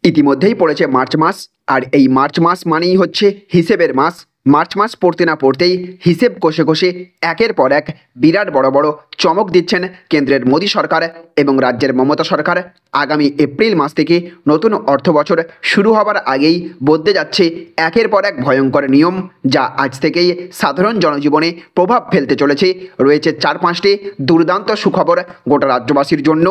ইতিমধ্যেই পড়েছে মার্চ মাস, আর এই মার্চ মাস মানেই হচ্ছে হিসেবের মাস। মার্চ মাস পড়তে না পড়তেই হিসেব কষে কষে একের পর এক বিরাট বড় বড় চমক দিচ্ছেন কেন্দ্রের মোদী সরকার এবং রাজ্যের মমতা সরকার। আগামী এপ্রিল মাস থেকে নতুন অর্থ বছর শুরু হবার আগেই বদলে যাচ্ছে একের পর এক ভয়ঙ্কর নিয়ম, যা আজ থেকেই সাধারণ জনজীবনে প্রভাব ফেলতে চলেছে। রয়েছে 4-5টি দুর্দান্ত সুখবর গোটা রাজ্যবাসীর জন্য।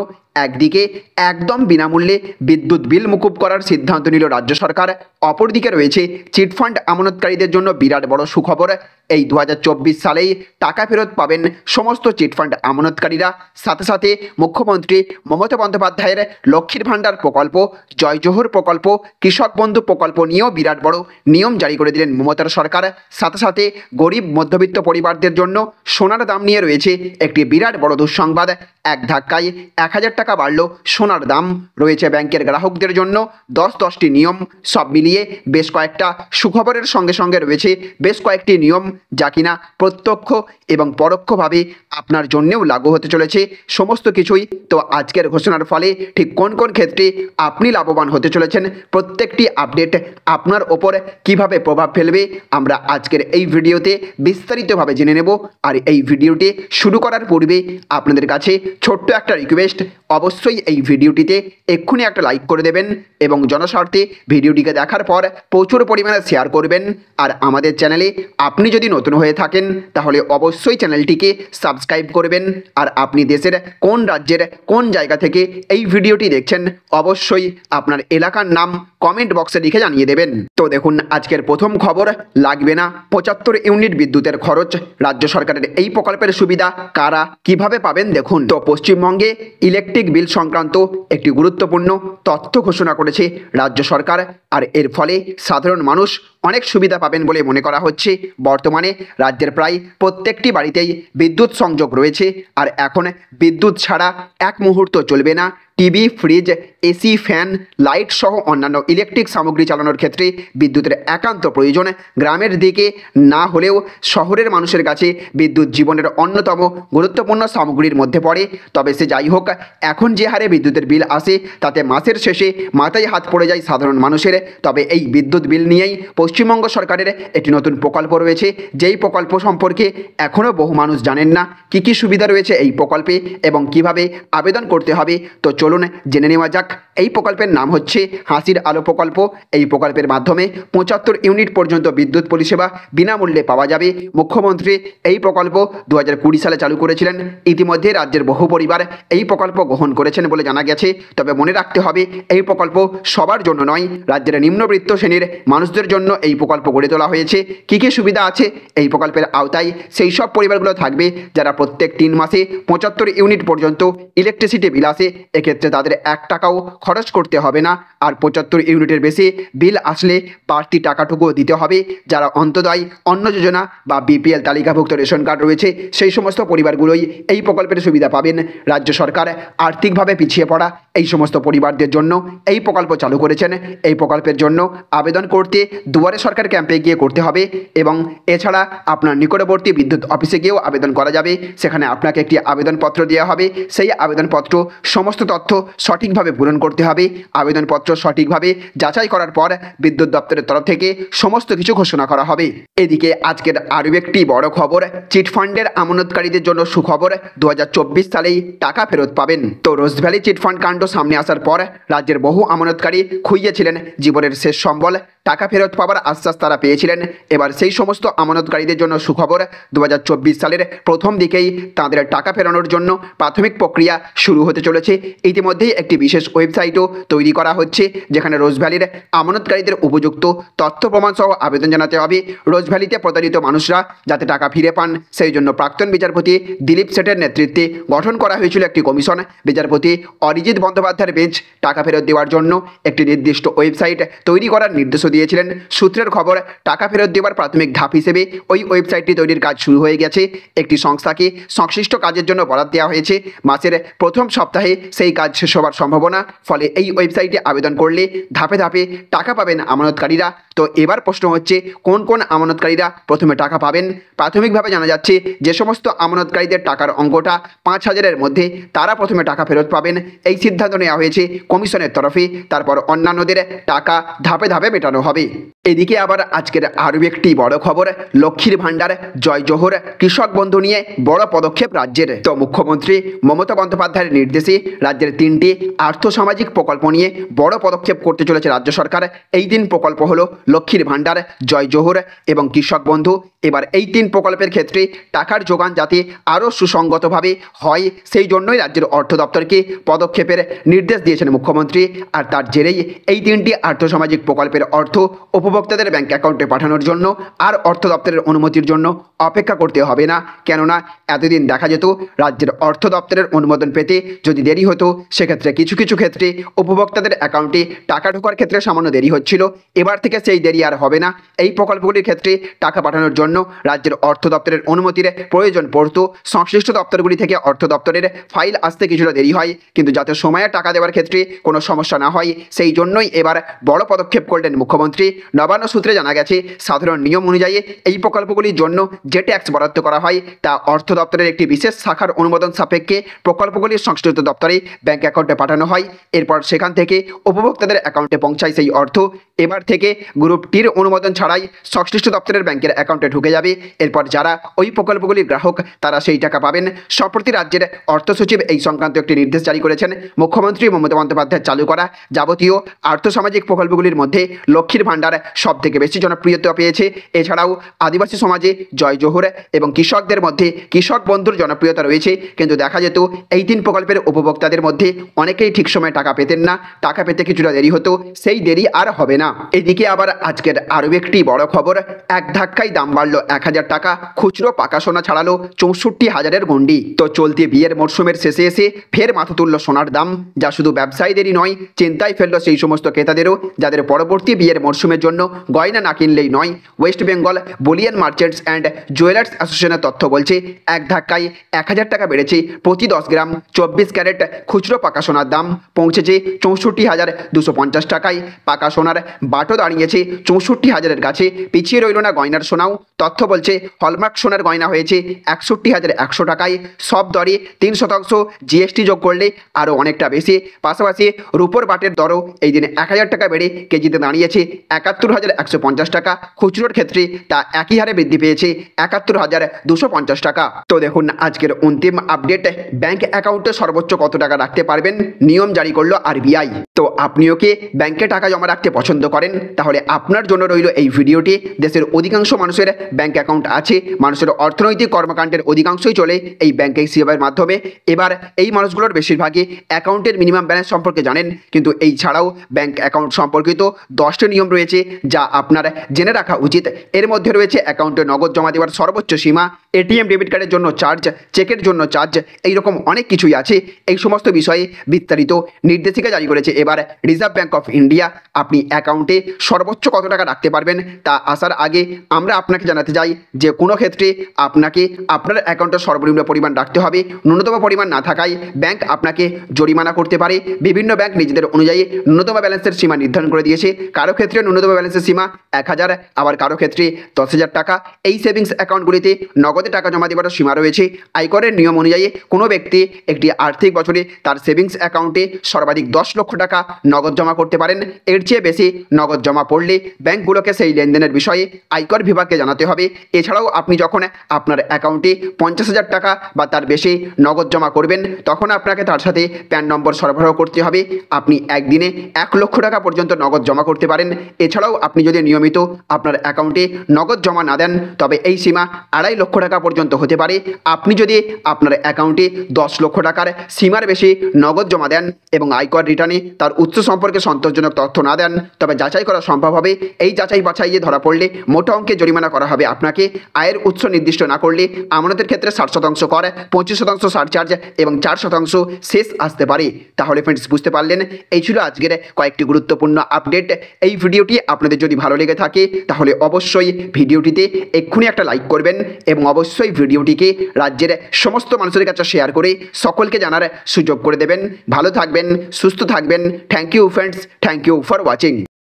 একদিকে একদম বিনামূল্যে বিদ্যুৎ বিল মুকুব করার সিদ্ধান্ত নিল রাজ্য সরকার, অপরদিকে রয়েছে চিটফান্ড আমানতকারীদের জন্য বিরাট বড় সুখবর। এই 2024 সালেই টাকা ফেরত পাবেন সমস্ত চিটফান্ড আমানতকারীরা। সাথে সাথে মুখ্যমন্ত্রী মমতা বন্দ্যোপাধ্যায়ের লক্ষ্মীর ভাণ্ডার প্রকল্প, জয় জোহর প্রকল্প, কৃষক বন্ধু প্রকল্প নিয়েও বিরাট বড় নিয়ম জারি করে দিলেন মমতার সরকার। সাথে সাথে গরিব মধ্যবিত্ত পরিবারদের জন্য সোনার দাম নিয়ে রয়েছে একটি বিরাট বড় দুঃসংবাদ। এক ধাক্কায় 1000 টাকা বাড়ল সোনার দাম। রয়েছে ব্যাংকের গ্রাহকদের জন্য 10টি নিয়ম। সব মিলিয়ে বেশ কয়েকটা সুখবরের সঙ্গে সঙ্গে রয়েছে বেশ কয়েকটি নিয়ম, যা কিনা প্রত্যক্ষ এবং পরোক্ষভাবে আপনার জন্যেও লাগু হতে চলেছে। সমস্ত কিছুই তো আজকের ঘোষণার ফলে ঠিক কোন কোন ক্ষেত্রে আপনি লাভবান হতে চলেছেন, প্রত্যেকটি আপডেট আপনার ওপর কিভাবে প্রভাব ফেলবে আমরা আজকের এই ভিডিওতে বিস্তারিতভাবে জেনে নেব। আর এই ভিডিওটি শুরু করার পূর্বে আপনাদের কাছে ছোট্ট একটা রিকোয়েস্ট, অবশ্যই এই ভিডিওটিতে এক্ষুনি একটা লাইক করে দেবেন এবং জনস্বার্থে ভিডিওটিকে দেখার পর প্রচুর পরিমাণে শেয়ার করবেন। আর আমাদের চ্যানেলে আপনি যদি নতুন হয়ে থাকেন তাহলে অবশ্যই চ্যানেলটিকে সাবস্ক্রাইব করবেন। আর আপনি দেশের কোন রাজ্যের কোন জায়গা থেকে এই ভিডিওটি দেখছেন অবশ্যই আপনার এলাকার নাম কমেন্ট বক্সে লিখে জানিয়ে দেবেন। তো দেখুন আজকের প্রথম খবর, লাগবে না 75 ইউনিট বিদ্যুতের খরচ। রাজ্য সরকারের এই প্রকল্পের সুবিধা কারা কিভাবে পাবেন দেখুন। তো পশ্চিমবঙ্গে ইলেকট্রিক বিল সংক্রান্ত একটি গুরুত্বপূর্ণ তথ্য ঘোষণা করেছে রাজ্য সরকার। আর এর ফলে সাধারণ মানুষ অনেক সুবিধা পাবেন বলে মনে করা হচ্ছে। বর্তমানে রাজ্যের প্রায় প্রত্যেকটি বাড়িতেই বিদ্যুৎ সংযোগ রয়েছে, আর এখন বিদ্যুৎ ছাড়া এক মুহূর্ত চলবে না। TV, fridge, AC, fan, light সহ অন্যান্য ইলেকট্রিক সামগ্রী চালানোর ক্ষেত্রে বিদ্যুতের একান্ত প্রয়োজন। গ্রামের দিকে না হলেও শহরের মানুষের কাছে বিদ্যুৎ জীবনের অন্যতম গুরুত্বপূর্ণ সামগ্রীর মধ্যে পড়ে। তবে সে যাই হোক, এখন যে হারে বিদ্যুতের বিল আসে তাতে মাসের শেষে মাথায় হাত পড়ে যায় সাধারণ মানুষের। তবে এই বিদ্যুৎ বিল নিয়েই পশ্চিমবঙ্গ সরকারের একটি নতুন প্রকল্প রয়েছে, যেই প্রকল্প সম্পর্কে এখনও বহু মানুষ জানেন না। কী কী সুবিধা রয়েছে এই প্রকল্পে এবং কিভাবে আবেদন করতে হবে, তো চলুন জেনে নেওয়া যাক। এই প্রকল্পের নাম হচ্ছে হাসির আলো প্রকল্প। এই প্রকল্পের মাধ্যমে 75 ইউনিট পর্যন্ত বিদ্যুৎ পরিষেবা বিনামূল্যে পাওয়া যাবে। মুখ্যমন্ত্রী এই প্রকল্প 2020 সালে চালু করেছিলেন। ইতিমধ্যে রাজ্যের বহু পরিবার এই প্রকল্প গ্রহণ করেছেন বলে জানা গেছে। তবে মনে রাখতে হবে এই প্রকল্প সবার জন্য নয়, রাজ্যের নিম্নবিত্ত শ্রেণীর মানুষদের জন্য এই প্রকল্প গড়ে তোলা হয়েছে। কী কী সুবিধা আছে এই প্রকল্পের আওতায়, সেই সব পরিবারগুলো থাকবে যারা প্রত্যেক 3 মাসে 75 ইউনিট পর্যন্ত ইলেকট্রিসিটি বিল আসে। এক্ষেত্রে তাদের 1 টাকাও খরচ করতে হবে না। আর 75 ইউনিটের বেশি বিল আসলে বাড়তি টাকাটুকু দিতে হবে। যারা অন্তোদয় অন্ন যোজনা বা বিপিএল তালিকাভুক্ত রেশন কার্ড রয়েছে সেই সমস্ত পরিবারগুলোই এই প্রকল্পের সুবিধা পাবেন। রাজ্য সরকার আর্থিকভাবে পিছিয়ে পড়া এই সমস্ত পরিবারদের জন্য এই প্রকল্প চালু করেছেন। এই প্রকল্পের জন্য আবেদন করতে দুয়ারে সরকার ক্যাম্পে গিয়ে করতে হবে এবং এছাড়া আপনার নিকটবর্তী বিদ্যুৎ অফিসে গিয়েও আবেদন করা যাবে। সেখানে আপনাকে একটি আবেদনপত্র দেওয়া হবে। সেই আবেদনপত্র সমস্ত তথ্য সঠিকভাবে পূরণ করতে হবে। আবেদনপত্র সঠিকভাবে যাচাই করার পর বিদ্যুৎ দপ্তরের তরফ থেকে সমস্ত কিছু ঘোষণা করা হবে। এদিকে আজকের আরও একটি বড় খবর, চিটফান্ডের আমানতকারীদের জন্য সুখবর, 2024 সালেই টাকা ফেরত পাবেন। তো রোজভ্যালি চিটফান্ড কাণ্ড সামনে আসার পর রাজ্যের বহু আমানতকারী খুইয়েছিলেন জীবনের শেষ সম্বল। টাকা ফেরত পাওয়ার আশ্বাস তারা পেয়েছিলেন। এবার সেই সমস্ত আমানতকারীদের জন্য সুখবর, 2024 সালের প্রথম দিকেই তাদের টাকা ফেরানোর জন্য প্রাথমিক প্রক্রিয়া শুরু হতে চলেছে। ইতিমধ্যেই একটি বিশেষ ওয়েবসাইটও তৈরি করা হচ্ছে, যেখানে রোজভ্যালির আমানতকারীদের উপযুক্ত তথ্য প্রমাণ সহ আবেদন জানাতে হবে। রোজভ্যালিতে প্রতারিত মানুষরা যাতে টাকা ফিরে পান সেই জন্য প্রাক্তন বিচারপতি দিলীপ শেঠের নেতৃত্বে গঠন করা হয়েছিল একটি কমিশন। বিচারপতি অরিজিৎ বন্দ্যোপাধ্যায়ের বেঞ্চ টাকা ফেরত দেওয়ার জন্য একটি নির্দিষ্ট ওয়েবসাইট তৈরি করার নির্দেশও দিয়েছিলেন। সূত্রের খবর, টাকা ফেরত দেওয়ার প্রাথমিক ধাপ হিসেবে ওই ওয়েবসাইটটি তৈরির কাজ শুরু হয়ে গেছে। একটি সংস্থাকে সংশ্লিষ্ট কাজের জন্য বরাদ দেওয়া হয়েছে। মাসের প্রথম সপ্তাহে সেই কাজ শেষ হওয়ার সম্ভাবনা। ফলে এই ওয়েবসাইটে আবেদন করলে ধাপে ধাপে টাকা পাবেন আমানতকারীরা। তো এবার প্রশ্ন হচ্ছে, কোন কোন আমানতকারীরা প্রথমে টাকা পাবেন? প্রাথমিকভাবে জানা যাচ্ছে যে সমস্ত আমানতকারীদের টাকার অঙ্কটা 5,000-এর মধ্যে, তারা প্রথমে টাকা ফেরত পাবেন। এই সিদ্ধান্ত নেওয়া হয়েছে কমিশনের তরফে। তারপর অন্যান্যদের টাকা ধাপে ধাপে মেটানো হবে। এদিকে আবার আজকের আরও একটি বড় খবর, লক্ষ্মীর ভাণ্ডার, জয় জোহর, কৃষক বন্ধু নিয়ে বড় পদক্ষেপ রাজ্যের। তো মুখ্যমন্ত্রী মমতা বন্দ্যোপাধ্যায়ের নির্দেশে রাজ্যের 3টি আর্থসামাজিক প্রকল্প নিয়ে বড় পদক্ষেপ করতে চলেছে রাজ্য সরকার। এই 3 প্রকল্প হলো লক্ষ্মীর ভাণ্ডার, জয় জোহর এবং কৃষক বন্ধু। এবার এই 3 প্রকল্পের ক্ষেত্রে টাকার যোগান যাতে আরও সুসংগতভাবে হয়, সেই জন্যই রাজ্যের অর্থ দপ্তরকে পদক্ষেপের নির্দেশ দিয়েছেন মুখ্যমন্ত্রী। আর তার জেরেই এই 3টি আর্থসামাজিক প্রকল্পের অর্থ উপভোক্তাদের ব্যাংক অ্যাকাউন্টে পাঠানোর জন্য আর অর্থ দপ্তরের অনুমতির জন্য অপেক্ষা করতে হবে না। কেননা এতদিন দেখা যেত রাজ্যের অর্থ দপ্তরের অনুমোদন পেতে যদি দেরি হতো, সেক্ষেত্রে কিছু কিছু ক্ষেত্রে উপভোক্তাদের অ্যাকাউন্টে টাকা ঢোকার ক্ষেত্রে সামান্য দেরি হচ্ছিল। এবার থেকে সেই দেরি আর হবে না। এই প্রকল্পগুলির ক্ষেত্রে টাকা পাঠানোর জন্য রাজ্যের অর্থ দপ্তরের অনুমতির প্রয়োজন পড়তো। সংশ্লিষ্ট দপ্তরগুলি থেকে অর্থ দপ্তরের ফাইল আসতে কিছুটা দেরি হয়, কিন্তু যাতে সময়ে টাকা দেওয়ার ক্ষেত্রে কোনো সমস্যা না হয়, সেই জন্যই এবার বড় পদক্ষেপ করলেন মুখ্যমন্ত্রী। নবান্ন সূত্রে জানা গেছে, সাধারণ নিয়ম অনুযায়ী এই প্রকল্পগুলির জন্য যে ট্যাক্স বরাদ্দ করা হয় তা অর্থ দপ্তরের একটি বিশেষ শাখার অনুমোদন সাপেক্ষে প্রকল্পগুলির সংশ্লিষ্ট দপ্তরে ব্যাংক অ্যাকাউন্টে পাঠানো হয়। এরপর সেখান থেকে উপভোক্তাদের অ্যাকাউন্টে পৌঁছায় সেই অর্থ। এবার থেকে গ্রুপ টির অনুমোদন ছাড়াই সংশ্লিষ্ট দপ্তরের ব্যাংকের অ্যাকাউন্টে ঢুকে যাবে। এরপর যারা ওই প্রকল্পগুলির গ্রাহক, তারা সেই টাকা পাবেন। সম্প্রতি রাজ্যের অর্থ সচিব এই সংক্রান্ত একটি নির্দেশ জারি করেছেন। মুখ্যমন্ত্রী মমতা বন্দ্যোপাধ্যায় চালু করা যাবতীয় আর্থসামাজিক প্রকল্পগুলির মধ্যে লক্ষ্মীর ভাণ্ডার সব থেকে বেশি জনপ্রিয়তা পেয়েছে। এছাড়াও আদিবাসী সমাজে জয় জোহর এবং কৃষকদের মধ্যে কৃষক বন্ধুর জনপ্রিয়তা রয়েছে। কিন্তু দেখা যেত এই 3 প্রকল্পের উপভোক্তাদের মধ্যে অনেকেই ঠিক সময়ে টাকা পেতেন না। টাকা পেতে কিছুটা দেরি হতো, সেই দেরি আর হবে না। এদিকে আবার আজকের আরও একটি বড় খবর, এক ধাক্কায় দাম বাড়লো 1,000 টাকা। খুচরো পাকা সোনা ছাড়ালো 64,000-এর গণ্ডি। তো চলতি বিয়ের মরশুমের শেষে এসে ফের মাথা তুলল সোনার দাম, যা শুধু ব্যবসায়ীদেরই নয়, চিন্তায় ফেললো সেই সমস্ত ক্রেতাদেরও যাদের পরবর্তী বিয়ের মরশুমের জন্য গয়না না কিনলেই নয়। West Bengal Boolean merchants and jewellers অ্যাসোসিয়েশনের তথ্য বলছে, এক ধাক্কায় 1,000 টাকা বেড়েছে প্রতি 10 গ্রাম 24 ক্যারেট খুচরো পাকা সোনার দাম, পৌঁছেছে 64,250 টাকায়। পাকা সোনার বাটও দাঁড়িয়েছে 64,000-এর কাছে। পিছিয়ে রইল না গয়নার সোনাও। তথ্য বলছে, হলমার্ক সোনার গয়না হয়েছে 61,100 টাকায়। সব দরে 3% জিএসটি যোগ করলে আরও অনেকটা বেশি। পাশাপাশি রূপোর বাটের দরও এই দিনে 1,000 টাকা বেড়ে কেজিতে দাঁড়িয়েছে 71,150 টাকা। খুচরোর ক্ষেত্রে তা একই হারে বৃদ্ধি পেয়েছে 71,250 টাকা। তো দেখুন আজকের অন্তিম আপডেট, ব্যাংক অ্যাকাউন্টে সর্বোচ্চ কত টাকা রাখতে পারবেন নিয়ম জারি করলো আরবিআই। তো আপনিও কি ব্যাংকে টাকা জমা রাখতে পছন্দ করেন? তাহলে আপনার জন্য রইল এই ভিডিওটি। দেশের অধিকাংশ মানুষের ব্যাংক অ্যাকাউন্ট আছে। মানুষের অর্থনৈতিক কর্মকাণ্ডের অধিকাংশই চলে এই ব্যাংকিং সেবার মাধ্যমে। এবার এই মানুষগুলোর বেশিরভাগই অ্যাকাউন্টের মিনিমাম ব্যালেন্স সম্পর্কে জানেন, কিন্তু এই ছাড়াও ব্যাংক অ্যাকাউন্ট সম্পর্কিত 10টি নিয়ম রয়েছে যা আপনার জেনে রাখা উচিত। এর মধ্যে রয়েছে অ্যাকাউন্টে নগদ জমা দেওয়ার সর্বোচ্চ সীমা, এটিএম ডেবিট কার্ডের জন্য চার্জ, চেকের জন্য চার্জ, এইরকম অনেক কিছুই আছে। এই সমস্ত বিষয়ে বিস্তারিত নির্দেশিকা জারি করেছে এবার রিজার্ভ ব্যাংক অফ ইন্ডিয়া। আপনি অ্যাকাউন্টে সর্বোচ্চ কত টাকা রাখতে পারবেন তা আসার আগে আমরা আপনাকে জানাতে চাই যে কোনো ক্ষেত্রে আপনাকে আপনার অ্যাকাউন্টে সর্বনিম্ন পরিমাণ রাখতে হবে। ন্যূনতম পরিমাণ না থাকায় ব্যাংক আপনাকে জরিমানা করতে পারে। বিভিন্ন ব্যাংক নিজেদের অনুযায়ী ন্যূনতম ব্যালেন্সের সীমা নির্ধারণ করে দিয়েছে। কারো ক্ষেত্রে ন্যূনতম ব্যালেন্সের সীমা 1,000, আবার কারো ক্ষেত্রে 10,000 টাকা। এই সেভিংস অ্যাকাউন্টগুলিতে নগদে টাকা জমা দেওয়ার সীমা রয়েছে। আয়করের নিয়ম অনুযায়ী কোনো ব্যক্তি একটি আর্থিক বছরে তার সেভিংস অ্যাকাউন্টে সর্বাধিক 10 লক্ষ টাকা নগদ জমা করতে পারেন। এর চেয়ে বেশি নগদ জমা পড়লে ব্যাংকগুলোকে সেই লেনদেনের বিষয়ে আয়কর বিভাগকে জানাতে হবে। এছাড়াও আপনি যখন আপনার অ্যাকাউন্টে 50,000 টাকা বা তার বেশি নগদ জমা করবেন, তখন আপনাকে তার সাথে প্যান নম্বর সরবরাহ করতে হবে। আপনি একদিনে 1 লক্ষ টাকা পর্যন্ত নগদ জমা করতে পারেন। এছাড়াও আপনি যদি নিয়মিত আপনার অ্যাকাউন্টে নগদ জমা না দেন, তবে এই সীমা 2.5 লক্ষ টাকা পর্যন্ত হতে পারে। আপনি যদি আপনার অ্যাকাউন্টে 10 লক্ষ টাকার সীমার বেশি নগদ জমা দেন এবং আয়কর রিটার্নে তার উৎস সম্পর্কে সন্তোষজনক তথ্য না দেন, তবে যাচাই করা সম্ভব হবে। এই যাচাই বাছাইয়ে ধরা পড়লে মোটা অঙ্কে জরিমানা করা হবে আপনাকে। আয়ের উৎস নির্দিষ্ট না করলে আমানতের ক্ষেত্রে 60% কর, 25% সারচার্জ এবং 4% শেষ আসতে পারে। তাহলে ফ্রেন্ডস, বুঝতে পারলেন, এই ছিল আজকের কয়েকটি গুরুত্বপূর্ণ আপডেট। এই ভিডিওটি আপনাদের যদি ভালো লেগে থাকে তাহলে অবশ্যই ভিডিওটিতে এক্ষুনি একটা লাইক করবেন এবং অবশ্যই ভিডিওটিকে রাজ্যের সমস্ত মানুষের কাছে শেয়ার করে সকলকে জানার সুযোগ করে দেবেন। ভালো থাকবেন, সুস্থ থাকবেন। Thank you friends, thank you for watching.